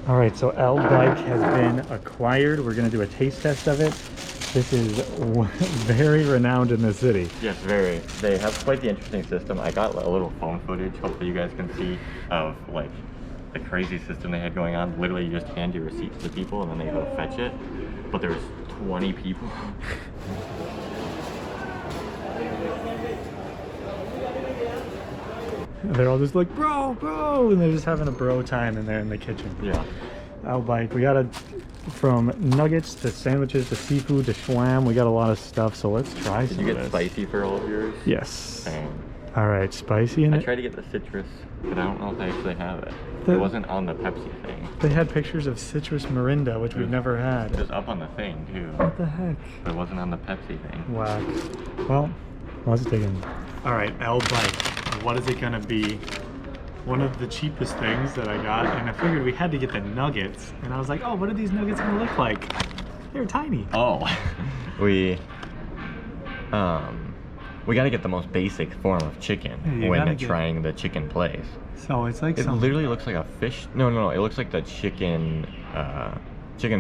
All right, so Baik has been acquired. We're gonna do a taste test of it. This is very renowned in the city. Yes, very. They have quite the interesting system. I got a little phone footage, hopefully you guys can see, of like the crazy system they had going on. Literally you just hand your receipt to people and then they go fetch it. But there's 20 people. They're all just like, bro, and they're just having a bro time in there in the kitchen. Yeah. Baik, we got from nuggets to sandwiches to seafood to shwam. We got a lot of stuff, so let's try some of this. Did you get spicy for all of yours? Yes. Same. All right, spicy in it. I tried to get the citrus, but I don't know if they actually have it. It wasn't on the Pepsi thing. They had pictures of citrus Mirinda, which we've never had. It was up on the thing too. What the heck? But it wasn't on the Pepsi thing. Wow. Well, let's dig in. All right, Baik. What is it gonna be? One of the cheapest things that I got, and I figured we had to get the nuggets, and I was like, oh, what are these nuggets gonna look like? They're tiny. Oh, we gotta get the most basic form of chicken when trying the chicken place. So it's like it literally looks like a fish. No, it looks like the chicken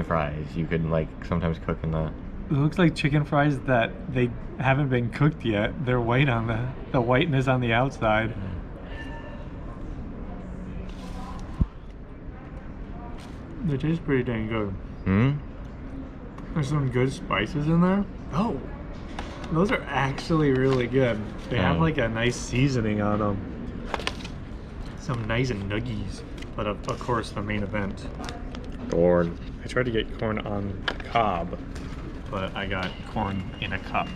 fries you could like sometimes cook in the. It looks like chicken fries that they haven't been cooked yet. They're white on the whiteness on the outside. They taste pretty dang good. There's some good spices in there. Oh, those are actually really good. They have like a nice seasoning on them. Some nice nuggies. But of course, the main event. Corn. I tried to get corn on the cob, but I got corn in a cup,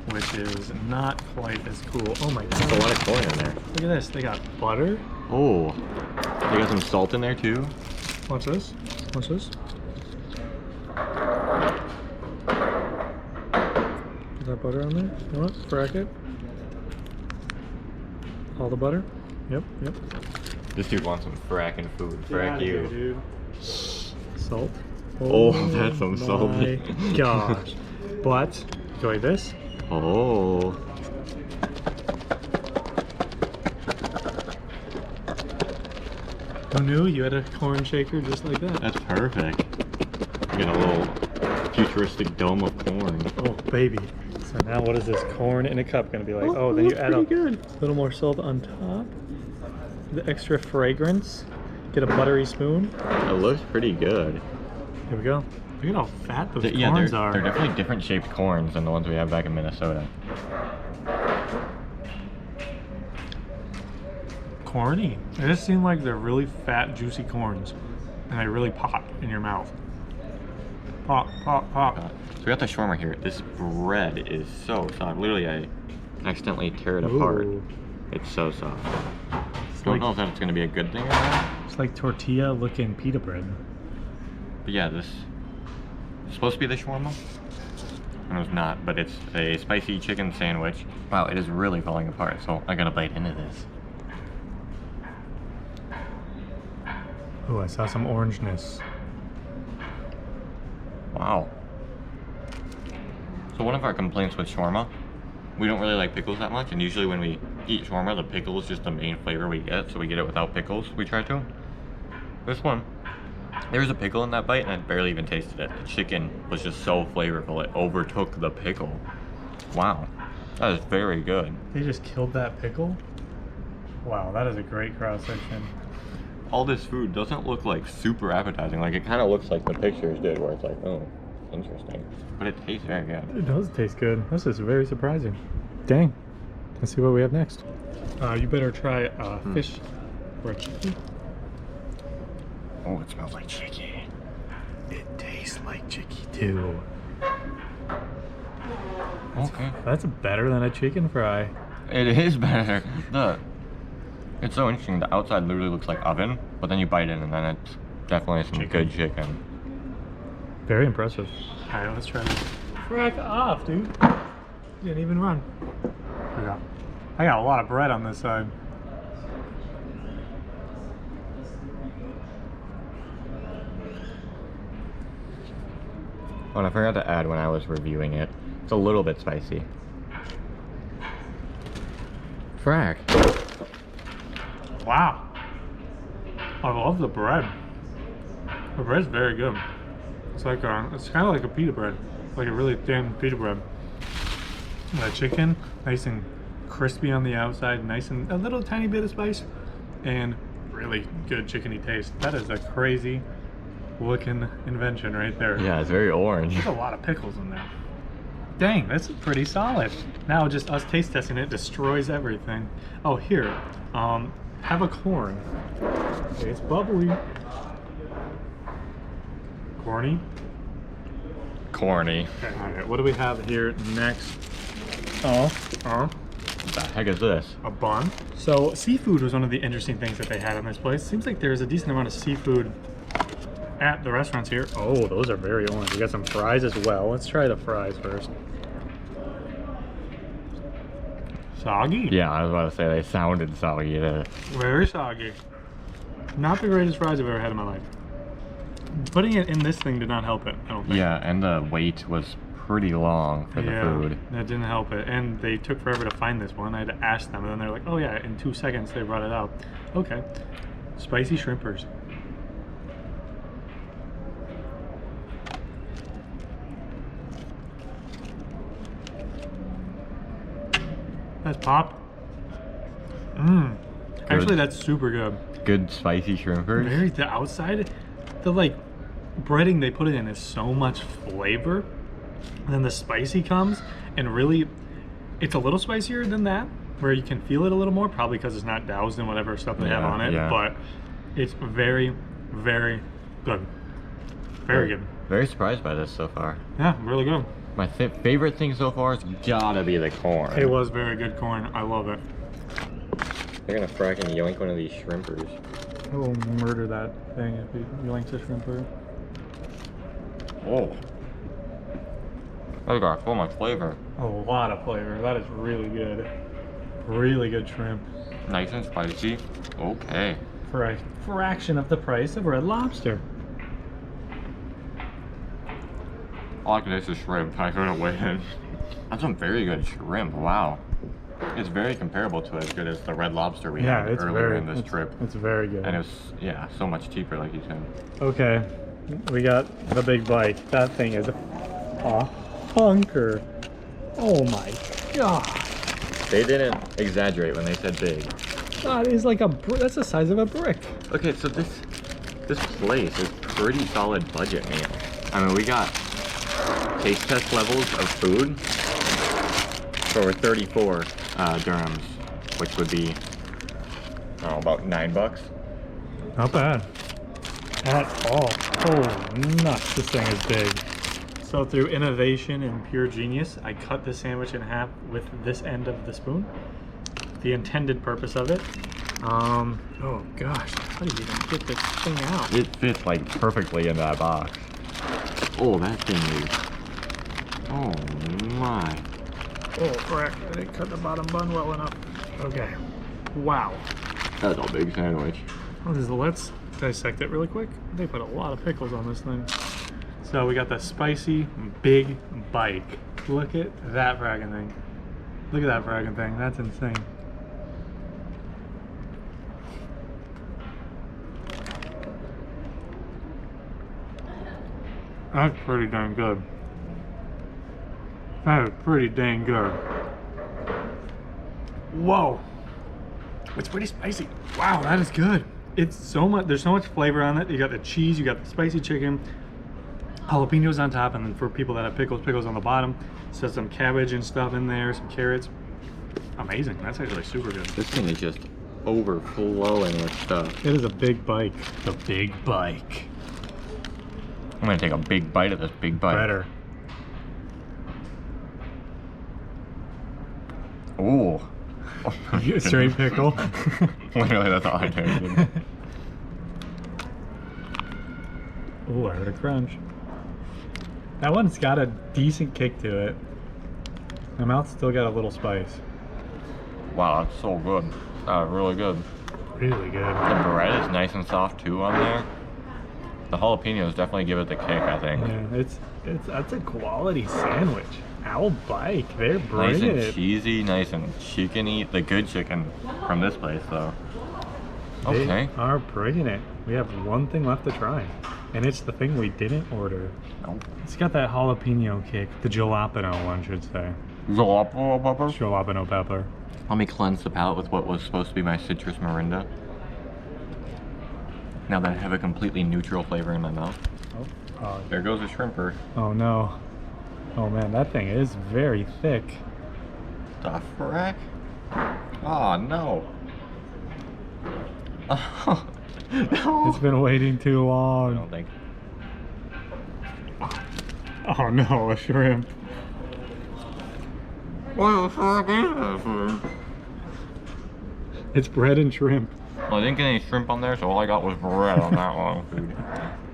which is not quite as cool. Oh my god. There's a lot of corn in there. Look at this. They got butter. Oh, they got some salt in there too. Watch this. Watch this. Is that butter on there? You know what? Frack it. All the butter? Yep. This dude wants some fracking food. Frack you. Dude. Salt. Oh, that's some salty. Gosh. But, go like this. Oh. Who knew you had a corn shaker just like that? That's perfect. You got a little futuristic dome of corn. Oh, baby. So now what is this corn in a cup going to be like? Oh, then you add a little more salt on top. The extra fragrance. Get a buttery spoon. It looks pretty good. Here we go. Look at how fat those corns are. They're definitely different shaped corns than the ones we have back in Minnesota. Corny. They just seem like they're really fat, juicy corns. And they really pop in your mouth. Pop. So we got the shawarma here. This bread is so soft. Literally, I accidentally tear it apart. It's so soft. Don't know if that's going to be a good thing or not. It's like tortilla looking pita bread. But yeah, this is supposed to be the shawarma. And it was not, but it's a spicy chicken sandwich. Wow, it is really falling apart, so I gotta bite into this. Oh, I saw some orangeness. Wow. So one of our complaints with shawarma, we don't really like pickles that much, and usually when we eat shawarma, the pickle is just the main flavor we get, so we get it without pickles, we try to. This one, there was a pickle in that bite, and I barely even tasted it. The chicken was just so flavorful, it overtook the pickle. Wow, that is very good. They just killed that pickle? Wow, that is a great cross-section. All this food doesn't look like super appetizing, like it kind of looks like the pictures did, where it's like, oh, interesting. But it tastes very good. It does taste good. This is very surprising. Dang. Let's see what we have next. You better try fish or chicken. Oh, it smells like chicken. It tastes like chicken too. Okay. That's better than a chicken fry. It is better. It's so interesting. The outside literally looks like oven, but then you bite in and then it's definitely some good chicken. Very impressive. All right, let's try this. Crack off, dude. You didn't even run. I got a lot of bread on this side. Oh, and I forgot to add when I was reviewing it, it's a little bit spicy. Frack. Wow. I love the bread. The bread's very good. It's like it's kind of like a pita bread, like a really thin pita bread. The chicken, nice and crispy on the outside, nice and a little tiny bit of spice, and really good chickeny taste. That is a crazy looking invention right there. Yeah, it's very orange. There's a lot of pickles in there. Dang, that's pretty solid. Now just us taste testing it destroys everything. Oh, here, have a corn. It's bubbly. Corny. Corny. Okay, all right, what do we have here next? What the heck is this? A bun. So seafood was one of the interesting things that they had in this place. Seems like there's a decent amount of seafood at the restaurants here. Oh, those are very orange. We got some fries as well. Let's try the fries first. Soggy? Yeah, I was about to say they sounded soggy there. Very soggy. Not the greatest fries I've ever had in my life. Putting it in this thing did not help it, I don't think. Yeah, and the wait was pretty long for the food. That didn't help it. And they took forever to find this one. I had to ask them, and then they're like, oh yeah, in 2 seconds they brought it out. Okay. Spicy shrimpers. That's pop. Mmm. Actually, that's super good. Good spicy shrimpers. The outside, the like breading they put it in is so much flavor. And then the spicy comes, and really, it's a little spicier than that, where you can feel it a little more, probably because it's not doused in whatever stuff they have on it. Yeah. But it's very, very good. Very good. Very surprised by this so far. Yeah, really good. My favorite thing so far has gotta be the corn. It was very good corn. I love it. They're gonna fracking yoink one of these shrimpers. I will murder that thing if you yoink the shrimper. Oh. That got so much flavor. A lot of flavor. That is really good. Really good shrimp. Nice and spicy. Okay. For a fraction of the price of Red Lobster. I like this is shrimp. I couldn't wait. That's some very good shrimp. Wow. It's very comparable to as good as the Red Lobster we had earlier in this trip. It's very good. And it was, yeah, so much cheaper, like you said. Okay, we got the big bite. That thing is a hunker. Oh my god. They didn't exaggerate when they said big. That is like that's the size of a brick. Okay, so this place is pretty solid budget meal. I mean, we got taste test levels of food for 34 dirhams, which would be, I don't know, about $9. Not bad at all. Oh nuts, this thing is big. So through innovation and pure genius, I cut the sandwich in half with this end of the spoon. The intended purpose of it. Oh gosh, how do you even get this thing out? It fits like perfectly in that box. Oh, that thing is, oh my. Oh frick, I didn't cut the bottom bun well enough. Okay, wow. That's a big sandwich. Let's dissect it really quick. They put a lot of pickles on this thing. So we got the spicy big Baik. Look at that fragging thing. Look at that fragging thing. That's insane. That's pretty dang good. That is pretty dang good. Whoa. It's pretty spicy. Wow, that is good. It's so much, there's so much flavor on it. You got the cheese, you got the spicy chicken, jalapenos on top, and then for people that have pickles on the bottom. So some cabbage and stuff in there, some carrots. Amazing. That's actually super good. This thing is just overflowing with stuff. It is a big Baik. The big Baik. I'm gonna take a big bite of this big bite. Better. Ooh. Straight pickle. Literally, that's all I tasted. Ooh, I heard a crunch. That one's got a decent kick to it. My mouth's still got a little spice. Wow, that's so good. Really good. Really good. The bread is nice and soft too on there. The jalapenos definitely give it the kick, I think. Yeah, that's a quality sandwich. Al Baik, they're bringing Nice and it. cheesy, nice and chickeny. The good chicken from this place, though. Okay. They are bringing it. We have one thing left to try, and it's the thing we didn't order. Nope. It's got that jalapeno kick, the jalapeno one should say. Jalapeno pepper? Jalapeno pepper. Let me cleanse the palate with what was supposed to be my citrus Mirinda. Now that I have a completely neutral flavor in my mouth. Oh, There goes a shrimper. oh no. Oh man, that thing is very thick. The frick? Oh no. Oh, no. It's been waiting too I long. don't think. Oh no, a shrimp. What the fuck is that food? It's bread and shrimp. Well, I didn't get any shrimp on there, so all I got was bread on that one food.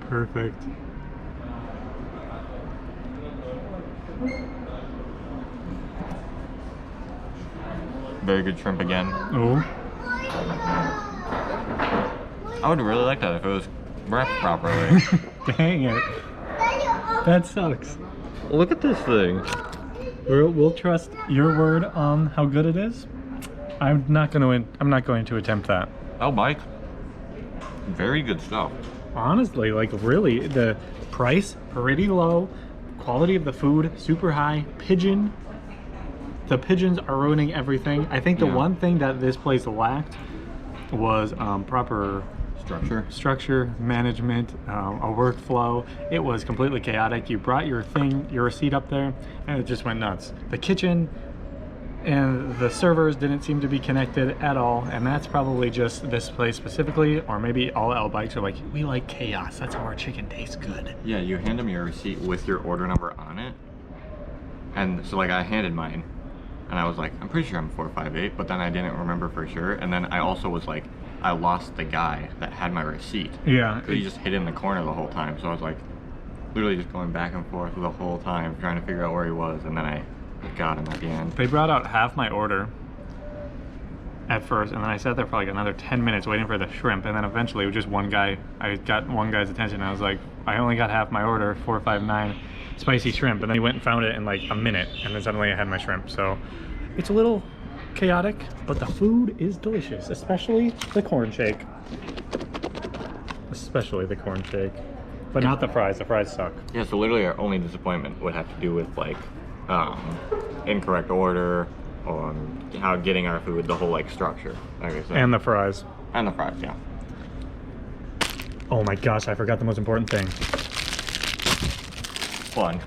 Perfect. Very good shrimp again. Oh. I would really like that if it was wrapped properly. Dang it. That sucks. Look at this thing. We'll trust your word on how good it is. I'm not going to attempt that. Oh, Baik. Very good stuff. Honestly, like really, the price pretty low, quality of the food super high. Pigeon. The pigeons are ruining everything. I think the one thing that this place lacked was proper structure, management, a workflow. It was completely chaotic. You brought your receipt up there, and it just went nuts. The kitchen and the servers didn't seem to be connected at all, and that's probably just this place specifically, or maybe all L Bikes are like, we like chaos. That's how our chicken tastes good. Yeah, you hand them your receipt with your order number on it, and so like I handed mine, and I was like, I'm pretty sure I'm 458, but then I didn't remember for sure, and then I also was like, I lost the guy that had my receipt. Yeah. He just hid in the corner the whole time, so I was like, literally just going back and forth the whole time, trying to figure out where he was, and then I got him at the end. They brought out half my order at first, and then I sat there for like another 10 minutes waiting for the shrimp, and then eventually it was just one guy. I got one guy's attention, and I was like, I only got half my order, 459 spicy shrimp, and then he went and found it in like a minute, and then suddenly I had my shrimp. So it's a little chaotic, but the food is delicious, especially the corn shake. Especially the corn shake. But not the fries. The fries suck. Yeah, so literally our only disappointment would have to do with like incorrect order on how getting our food, the whole like structure, like I said. And the fries. And the fries, yeah. Oh my gosh, I forgot the most important thing. Bun.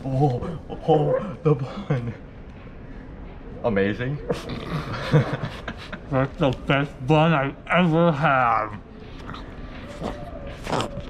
Oh, the bun. Amazing. That's the best bun I've ever had.